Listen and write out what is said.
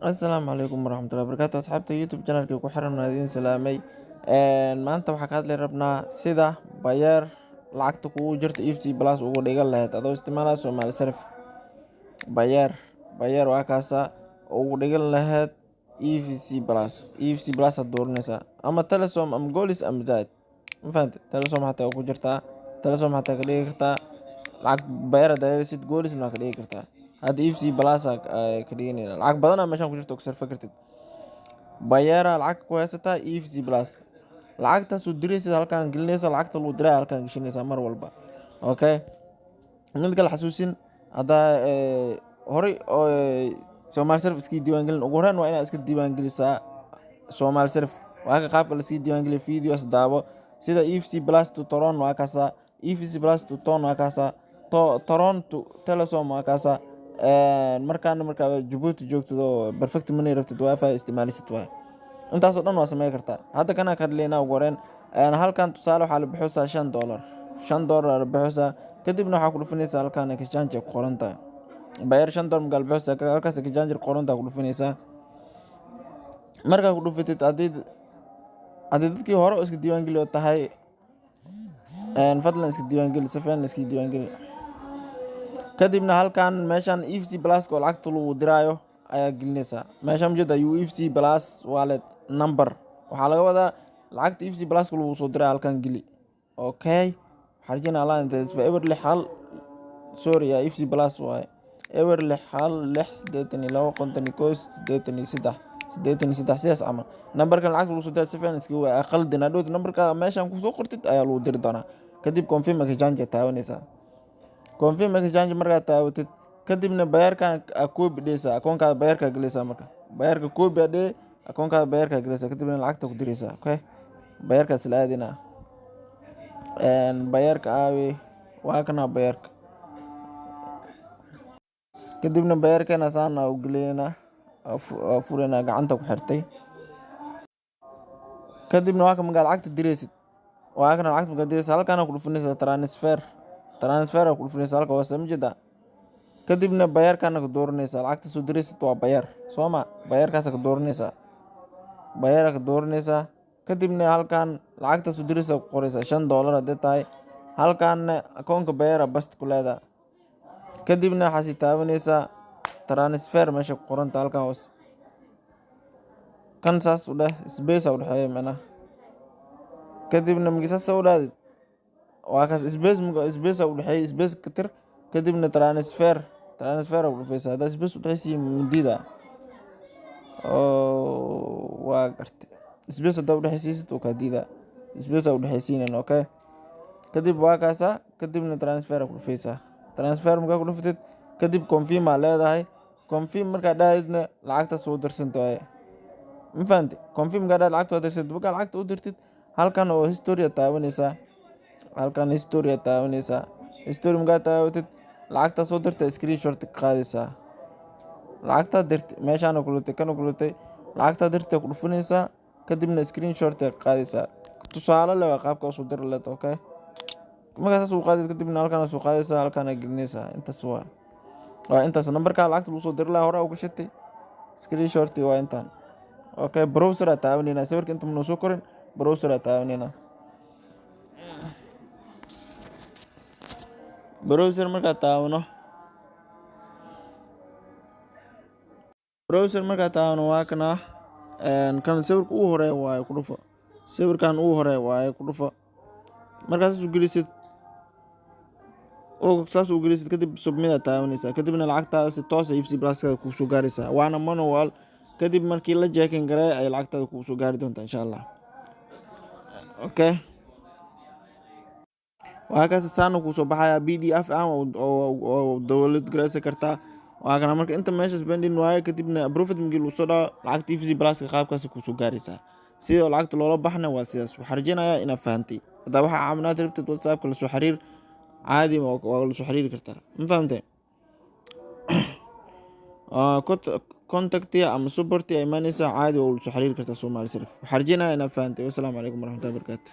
Asalaamu calaykum waraxmatullaahi wabarakaatu asxaabta YouTube channelka ku xiran waan idin salaamay maanta waxaan ka hadli rabnaa sida Bayer lacagta kugu jirta EFC Plus ugu dhigan lahayd adoo isticmaalaya Somali Sarif Bayer waa kaasa ugu dhigan lahayd EFC Plus aad dooranaysaa ama Telesom ama Golis ama Zaid ma fahantay Telesom xataa ugu jirtaa Telesom xataa ka dhigi kartaa lacag Bayer hadaad haysid Golisna waa ka dhigi kartaa hadda EFC Plus ka dhiganayna lacag badan meeshaan ku jirto ku sarfa kartid Bayer lacag ku haysataa EFC Plus lacagtaas u diraysid halkaan gelinaysa lacagta lagu diray halkaan gashanaysa mar walba okay mid kale xasuusin hadda horey oo Somali Sarif iska diiwaan gelin ugu horreyn waa inaad iska diiwaan gelisaa Somali Sarif waa ka qaabka la iska diiwaan geliyo videos daawo sida EFC Plus to Toron waa kaasa EFC Plus to Ton waa kaasa Toronto Telesom waa kaasa markaa Djibouti joogtid oo perfect money rabtid wifi isticmaalisid waay intaas oo dhan waa sameyn kartaa hadda kana ka hadlaynaa ugu horreyn halkan tusaale waxaa la bixiysaa $5 la bixiysaa kadibna waxaa ku dhufanaysaa halkan exchange ku qoran tahay Bayer $5 magal bixiysaa halkaas exchange qoran tahay ku dhufanaysaa markaa ku dhufatid hadii dadkii hore iska diiwaan geliyo tahay fadlan iska diiwaan geli safan iska diiwaan geli kadibna halkan meeshan EFC Plus oo lacagta lagu diraayo ayaa gelinaysaa meeshan mujada EFC Plus wallet number waxaa laga wadaa lacagta EFC Plus lagu soo diray halkan geli okay xarjina allah inta ever lixal sorry ya EFC Plus waay ever lixal 682 sidaas camal numberkan lacagta lagu soo diray safan iska waa qaldina dhow numberka meeshan ku soo qortid ayaa lagu diri doonaa kadib confirm exchange taabanaysaa confirm exchange markaa taawatid kadibna Bayerkan koobi dhaysa akoonkaada Bayerka gelaysaa marka Bayerka koobi dhee akoonkaada Bayerka gelaysaa kadibna lacagta ku diraysaa okay Bayerka isla aadina Bayerka aawi waa kana Bayerka kadibna Bayerkana saana u galeena furena gacanta ku xirtay kadibna waa ka magaal lacagta diraysid waa kana lacagta magaal diraysid halkaan ku dhufanaysaa transfer ku dhufanaysaa halka waa samjida kadibna Bayerkana ku dooranaysaa lacagta soo diraysid waa Bayer Sooma Bayerkaas ka dooranaysaa kadibna halkaan lacagta soo diraysaa ku qoraysaa $5 hadii tahay halkaan akoonka Bayer bast ku leedahay kadibna waxaad si taabanaysaa transfer meesha ku qoran tahay halkaan hoos kan saas u dheh space u dhaxeeyo macna kadibna magisaas u dhaadid waa kaas space u dhaxeeyo space ka tir kadibna transfer u dhufaysaa hadda space u dhaxaysi mudida oo waa gartay space hadda u dhaxaysid oo ka diida space u dhaxaysiinana okay kadib waa kaasa kadibna transfer ku dhufaysaa transfer markaa ku dhuftid kadib confirm aa leedahay confirm markaa dhaadidna lacagta soo dirsantahay ma fahanti confirm markaa dhaadid lacagta soo dirsantahay markaa lacagta u dirtid halkan oo history taabanaysaa history markaa taabatid lacagta soo dirtay screenshot ka qaadaysaa lacagta dirtay meeshaan ku lutay kan ku lutay lacagta dirtay ku dhufanaysaa kadibna screenshot ka qaadaysaa tusaale leh qaabka soo dir leed okay markaas soo qaadid kadibna halkaan soo qaadaysaa halkaan gelinaysaa intaas waa intaas numberka lacagta lagu soo dir lahaa hore ugu shatay screenshot waa intaan okay browser taabanina sawirka inta ma soo korin browser taabanina browser markaa taawano waa kana kan sawirka uu hore waaye ku dhufo sawirkan uu hore waaye ku dhufo markaas u gelisid oo saas u gelisid kadib submit taabanaysaa kadibna lacagtaada si toos ah EFC Plus ku soo gaaraysaa waana manual kadib markii la jeekin garay ay lacagtaada ku soo gaari doontaa insha Allah okay waa kaas saan ku soo baxaya PDF oo dawlad garaysa kartaa waa kana marka inta meesha spending waaye kadibna profit migil soo dhaa lacagta EFC Plus ka qaabkaas ku soo gaaraysaa sidoo lacagta loola baxna waa sidaas waxaan rajaynayaa inaad fahantay hadda waxa caawinaad rabtid WhatsApp kala soo xiriir caadi waa la soo xiriiri kartaa ma fahamtay contact ama support ay imanaysaa caadi waa la soo xiriiri kartaa Somali Sarif waxaan rajaynayaa inaad fahantay. Wassalaamu calaykum waraxmatullaahi wabarakaatuh.